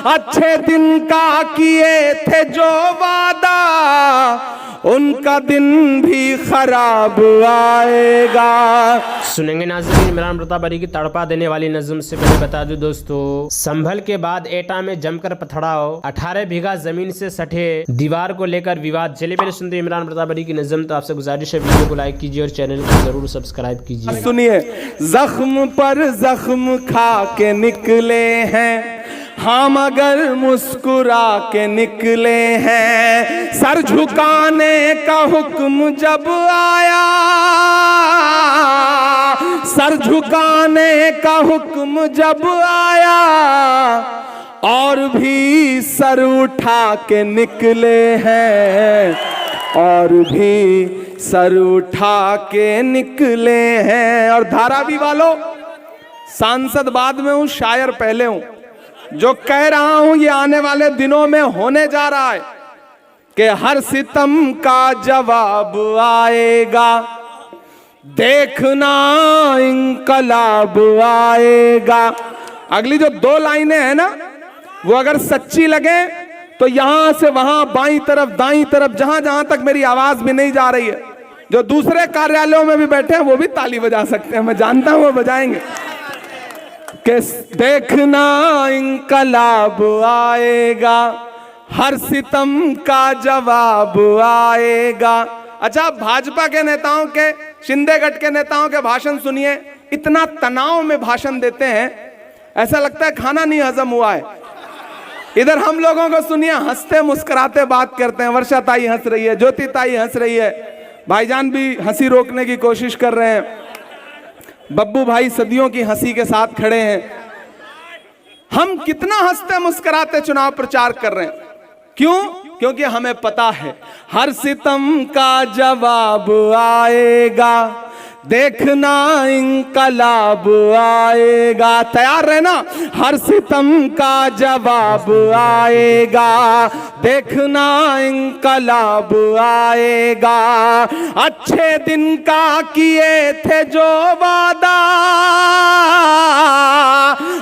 अच्छे दिन का किए थे जो वादा, उनका दिन भी खराब आएगा। सुनेंगे नाज़रीन इमरान प्रताप अली की तड़पा देने वाली नज़म से पहले बता दूं दोस्तों, संभल के बाद एटा में जमकर पथड़ाओ, 18 बीघा जमीन से सटे दीवार को लेकर विवाद। चलिए पहले सुनते हैं इमरान प्रताप अली की नज़म। तो आपसे गुजारिश है वीडियो को लाइक कीजिए और चैनल को जरूर सब्सक्राइब कीजिए। सुनिए, जख्म पर जख्म खा के निकले हैं हम, अगर मुस्कुरा के निकले हैं। सर झुकाने का हुक्म जब आया, सर झुकाने का हुक्म जब आया, और भी सर उठा के निकले हैं, और भी सर उठा के निकले हैं। और धारावी वालों, सांसद बाद में हूं, शायर पहले हूं। जो कह रहा हूं ये आने वाले दिनों में होने जा रहा है कि हर सितम का जवाब आएगा, देखना इंकलाब आएगा। अगली जो 2 लाइनें हैं ना, वो अगर सच्ची लगे तो यहां से वहां, बाईं तरफ दाईं तरफ, जहां जहां तक मेरी आवाज भी नहीं जा रही है, जो दूसरे कार्यालयों में भी बैठे हैं वो भी ताली बजा सकते हैं, मैं जानता हूं वो बजाएंगे। कि देखना इंकलाब आएगा, हर सितम का जवाब आएगा। अच्छा, भाजपा के नेताओं के, शिंदे गठ के नेताओं के भाषण सुनिए, इतना तनाव में भाषण देते हैं, ऐसा लगता है खाना नहीं हजम हुआ है। इधर हम लोगों को सुनिए, हंसते मुस्कुराते बात करते हैं। वर्षा ताई हंस रही है, ज्योति ताई हंस रही है, भाईजान भी हंसी रोकने की कोशिश कर रहे हैं, बब्बू भाई सदियों की हंसी के साथ खड़े हैं। हम कितना हंसते मुस्कुराते चुनाव प्रचार कर रहे हैं, क्यों? क्योंकि हमें पता है हर सितम का जवाब आएगा, देखना इंकलाब आएगा। तैयार रहना, हर सितम का जवाब आएगा, देखना इंकलाब आएगा। अच्छे दिन का किए थे जो वादा,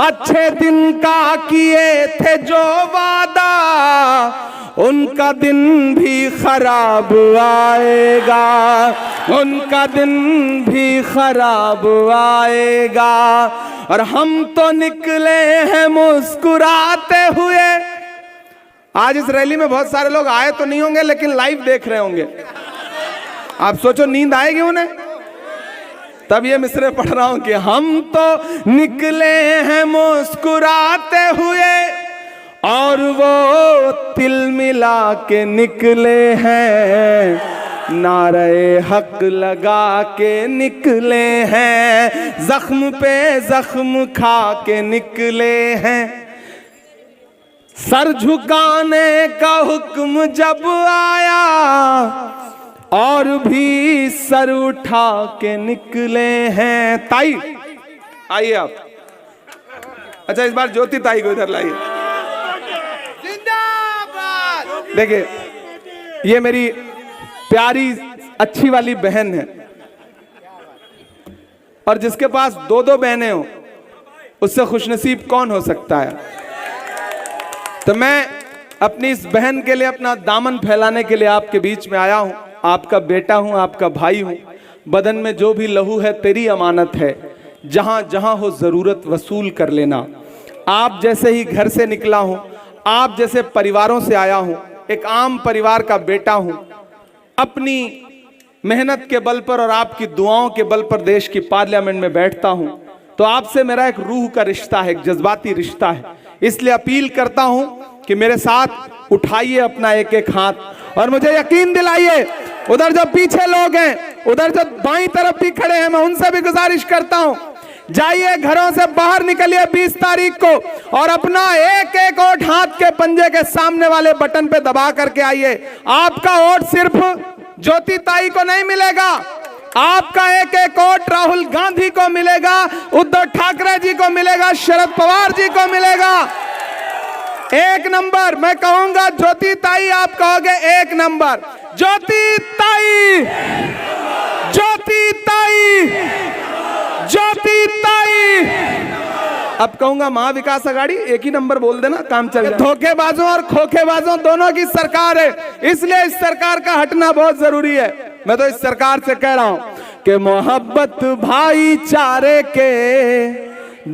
अच्छे दिन का किए थे जो वादा, उनका दिन भी खराब आएगा, उनका दिन भी खराब आएगा। और हम तो निकले हैं मुस्कुराते हुए। आज इस रैली में बहुत सारे लोग आए तो नहीं होंगे, लेकिन लाइव देख रहे होंगे। आप सोचो नींद आएगी उन्हें? तब ये मिसरे पढ़ रहा हूं कि हम तो निकले हैं मुस्कुराते हुए, और वो तिल मिला के निकले हैं, नारे हक लगा के निकले हैं, जख्म पे जख्म खा के निकले हैं। सर झुकाने का हुक्म जब आया, और भी सर उठा के निकले हैं। ताई आइए आप। अच्छा, इस बार ज्योति ताई को इधर लाइए। देखिए, ये मेरी प्यारी अच्छी वाली बहन है, और जिसके पास 2-2 बहनें हो, उससे खुशनसीब कौन हो सकता है। तो मैं अपनी इस बहन के लिए अपना दामन फैलाने के लिए आपके बीच में आया हूं। आपका बेटा हूं, आपका भाई हूं। बदन में जो भी लहू है तेरी अमानत है, जहां जहां हो जरूरत वसूल कर लेना। आप जैसे ही घर से निकला हूं, आप जैसे परिवारों से आया हूं, एक आम परिवार का बेटा हूं। अपनी मेहनत के बल पर और आपकी दुआओं के बल पर देश की पार्लियामेंट में बैठता हूं। तो आपसे मेरा एक रूह का रिश्ता है, एक जज्बाती रिश्ता है। इसलिए अपील करता हूं कि मेरे साथ उठाइए अपना एक एक हाथ, और मुझे यकीन दिलाइए, उधर जो पीछे लोग हैं, उधर जो बाईं तरफ भी खड़े हैं, मैं उनसे भी गुजारिश करता हूं, जाइए घरों से बाहर निकलिए 20 तारीख को, और अपना एक एक वोट हाथ के पंजे के सामने वाले बटन पे दबा करके आइए। आपका वोट सिर्फ ज्योति ताई को नहीं मिलेगा, आपका एक एक वोट राहुल गांधी को मिलेगा, उद्धव ठाकरे जी को मिलेगा, शरद पवार जी को मिलेगा। 1 नंबर मैं कहूंगा ज्योति ताई, आप कहोगे 1 नंबर। ज्योति ताई, ज्योति ताई, ज्योति ताई, अब कहूंगा महाविकास अघाड़ी, एक ही नंबर बोल देना, काम चल जाए। धोखेबाजों और खोखेबाजों दोनों की सरकार है, इसलिए इस सरकार का हटना बहुत जरूरी है। मैं तो इस सरकार से कह रहा हूं कि मोहब्बत भाईचारे के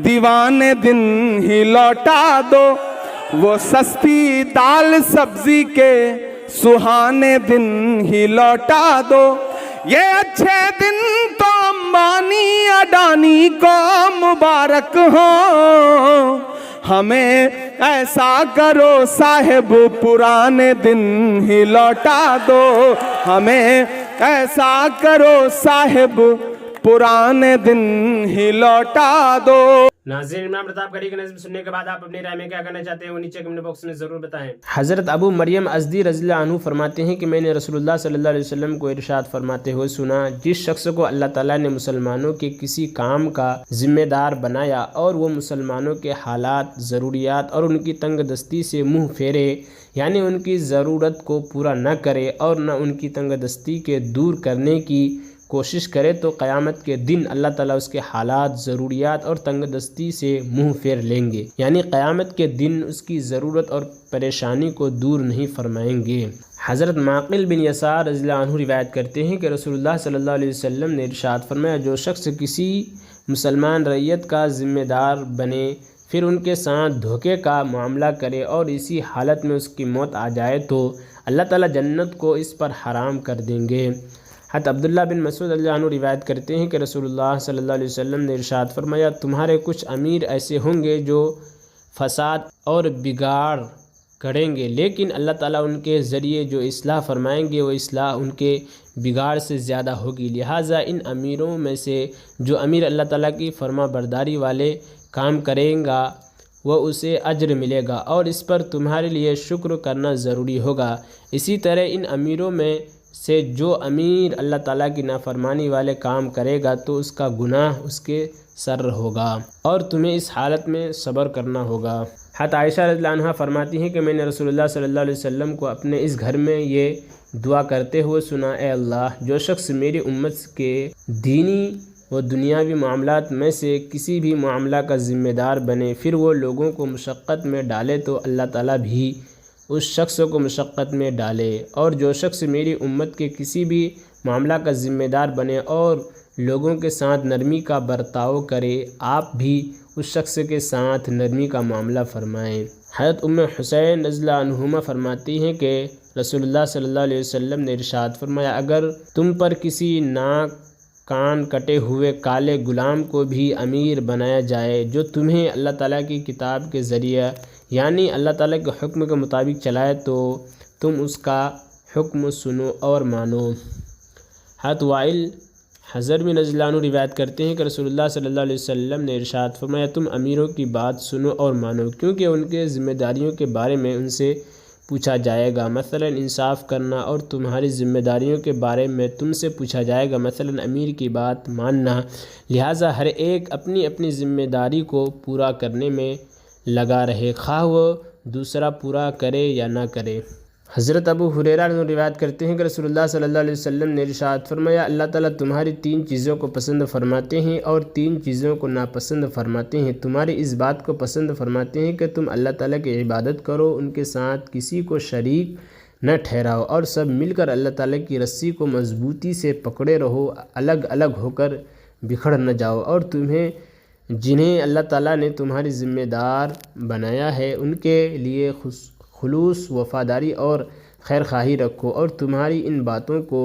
दीवाने दिन ही लौटा दो, वो सस्ती दाल सब्जी के सुहाने दिन ही लौटा दो। ये अच्छे दिन तो अंबानी अडानी को मुबारक हो, हमें ऐसा करो साहेब पुराने दिन ही लौटा दो, हमें ऐसा करो साहेब पुराने दिन ही लौटा दो। नाज़रीन, इमाम प्रतापगढ़ी की नज़्म सुनने के बाद आप अपनी राय में क्या कहना चाहते हैं वो नीचे कमेंट बॉक्स में ज़रूर बताएं। हज़रत अबू मरियम अज़दी रज़ियल्लाहु अन्हु फरमाते हैं कि मैंने रसूलुल्लाह सल्लल्लाहु अलैहि वसल्लम को इरशाद फरमाते हुए सुना, जिस शख्स को अल्लाह ताला ने मुसलमानों के किसी काम का जिम्मेदार बनाया और वो मुसलमानों के हालात, ज़रूरियात और उनकी तंगदस्ती से मुँह फेरे, यानी उनकी ज़रूरत को पूरा न करे और न उनकी तंगदस्ती के दूर करने की कोशिश करे, तो क़यामत के दिन अल्लाह ताला उसके हालात, ज़रूरियात और तंगदस्ती से मुंह फेर लेंगे, यानी क़यामत के दिन उसकी ज़रूरत और परेशानी को दूर नहीं फरमाएंगे। हज़रत माक़िल बिन यसार रज़ियल्लाहु अन्हु रिवायत करते हैं कि रसूलुल्लाह सल्लल्लाहु अलैहि वसल्लम ने इरशाद फरमाया, जो शख्स किसी मुसलमान रैयत का ज़िम्मेदार बने फिर उनके साथ धोखे का मामला करे और इसी हालत में उसकी मौत आ जाए तो अल्लाह ताला जन्नत को इस पर हराम कर देंगे। हज़रत अब्दुल्लाह बिन मसूद रज़ियल्लाहु अन्हु रिवायत करते हैं कि रसूलुल्लाह सल्लल्लाहु अलैहि वसल्लम ने इरशाद फरमाया, तुम्हारे कुछ अमीर ऐसे होंगे जो फसाद और बिगाड़ करेंगे, लेकिन अल्लाह ताला उनके ज़रिए जो इस्लाह फरमाएंगे वो इस्लाह उनके बिगाड़ से ज़्यादा होगी। लिहाजा इन अमीरों में से जो अमीर अल्लाह ताला की फर्मा बरदारी वाले काम करेगा वह उसे अज्र मिलेगा और इस पर तुम्हारे लिए शुक्र करना ज़रूरी होगा। इसी तरह इन अमीरों में से जो अमीर अल्लाह ताला की नाफरमानी वाले काम करेगा तो उसका गुनाह उसके सर होगा और तुम्हें इस हालत में सब्र करना होगा। हज़रत आयशा रज़ियल्लाहु अन्हा फरमाती हैं कि मैंने रसूलुल्लाह सल्लल्लाहु अलैहि वसल्लम को अपने इस घर में ये दुआ करते हुए सुना, ए अल्लाह, जो शख्स मेरी उम्मत के दीनी व दुनियावी मामलात में से किसी भी मामला का ज़िम्मेदार बने फिर वो लोगों को मुशक्क़त में डाले तो अल्लाह ताला भी उस शख्स को मुशक्क़त में डाले, और जो शख्स मेरी उम्मत के किसी भी मामला का ज़िम्मेदार बने और लोगों के साथ नरमी का बर्ताव करे, आप भी उस शख्स के साथ नरमी का मामला फ़रमाएँ। हज़रत उम्मे हुसैन रज़ियल्लाहु अन्हुमा फरमाती हैं कि रसूलुल्लाह सल्लल्लाहु अलैहि वसल्लम ने इरशाद फरमाया, अगर तुम पर किसी नाक कान कटे हुए काले गुलाम को भी अमीर बनाया जाए जो तुम्हें अल्लाह ताला की किताब के ज़रिए यानी अल्लाह ताला के हुक्म के मुताबिक चलाए तो तुम उसका हुक्म सुनो और मानो। हज़रत वाइल हज़र बिन रज़ियल्लाहु अन्हु रिवायत करते हैं कि रसूलुल्लाह सल्लल्लाहु अलैहि वसल्लम ने इरशाद फरमाया, तुम अमीरों की बात सुनो और मानो, क्योंकि उनके ज़िम्मेदारियों के बारे में उनसे पूछा जाएगा, मसलन इंसाफ करना, और तुम्हारी ज़िम्मेदारियों के बारे में तुमसे पूछा जाएगा, मसलन अमीर की बात मानना। लिहाजा हर एक अपनी अपनी ज़िम्मेदारी को पूरा करने में लगा रहे, खा वो दूसरा पूरा करे या ना करे। हज़रत अबू हुरैरा रिवायत करते हैं कि रसूलुल्लाह सल्लल्लाहु अलैहि वसल्लम ने इरशाद फरमाया, अल्लाह ताला तुम्हारी 3 चीज़ों को पसंद फरमाते हैं और 3 चीज़ों को नापसंद फरमाते हैं। तुम्हारी इस बात को पसंद फरमाते हैं कि तुम अल्लाह ताला की इबादत करो, उनके साथ किसी को शरीक न ठहराओ और सब मिलकर अल्लाह ताला की रस्सी को मजबूती से पकड़े रहो, अलग अलग होकर बिखर न जाओ, और तुम्हें जिन्हें अल्लाह ताला ने तुम्हारी ज़िम्मेदार बनाया है उनके लिए खुलूस वफ़ादारी और खैर खाही रखो, और तुम्हारी इन बातों को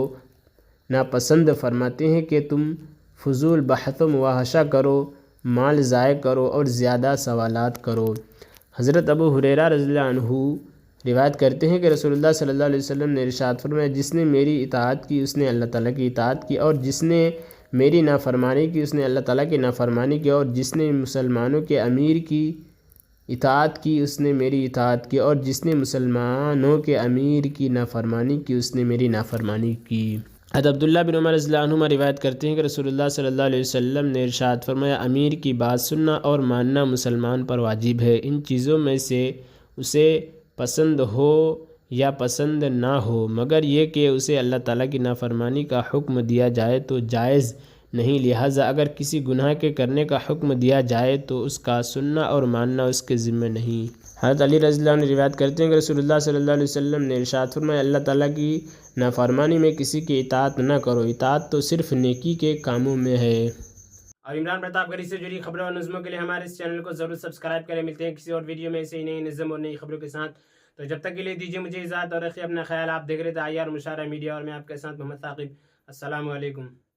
नापसंद फरमाते हैं कि तुम फजूल बहस मुहाशा करो, माल ज़ाय करो और ज़्यादा सवालात करो। हज़रत अबू हुरैरा रज़ियल्लाहु अन्हु रिवायत करते हैं कि रसूलुल्लाह सल्लल्लाहु अलैहि वसल्लम ने इरशाद फरमाया, जिसने मेरी इताअत की उसने अल्लाह ताला की इताअत की, और जिसने मेरी नाफरमानी की उसने अल्लाह ताला की नाफरमानी की, और जिसने मुसलमानों के अमीर की इताअत की उसने मेरी इताअत की, और जिसने मुसलमानों के अमीर की नाफरमानी की उसने मेरी नाफरमानी की। हज़रत अब्दुल्लाह बिन उमर रज़ियल्लाहु अन्हुमा रिवायत करते हैं कि रसूलुल्लाह सल्लल्लाहु अलैहि वसल्लम ने इरशाद फरमाया, अमीर की बात सुनना और मानना मुसलमान पर वाजिब है। इन चीज़ों में से उसे पसंद हो या पसंद ना हो, मगर ये कि उसे अल्लाह ताला की नाफरमानी का हुक्म दिया जाए तो जायज़ नहीं, लिहाजा अगर किसी गुनाह के करने का हुक्म दिया जाए तो उसका सुनना और मानना उसके ज़िम्मे नहीं। हज़रत अली रज़ियल्लाहु अन्हु रिवायत करते हैं कि रसूलुल्लाह सल्लल्लाहु अलैहि वसल्लम ने इरशाद फरमाया, अल्लाह ताला की नाफरमानी में किसी की इताअत न करो, इताअत तो सिर्फ नेकी के कामों में है। और इमरान प्रतापगढ़ से जुड़ी खबरों और नज़्मों के लिए हमारे इस चैनल को ज़रूर सब्सक्राइब करें। मिलते हैं किसी और वीडियो में ऐसे ही नई नज़्म और नई खबरों के साथ। तो जब तक के लिए दीजिए मुझे इजाज़त और रखिए अपना ख्याल। आप देख रहे थे IR मुशारा मीडिया और मैं आपके साथ मोहम्मद साकिब। अस्सलामु अलैकुम।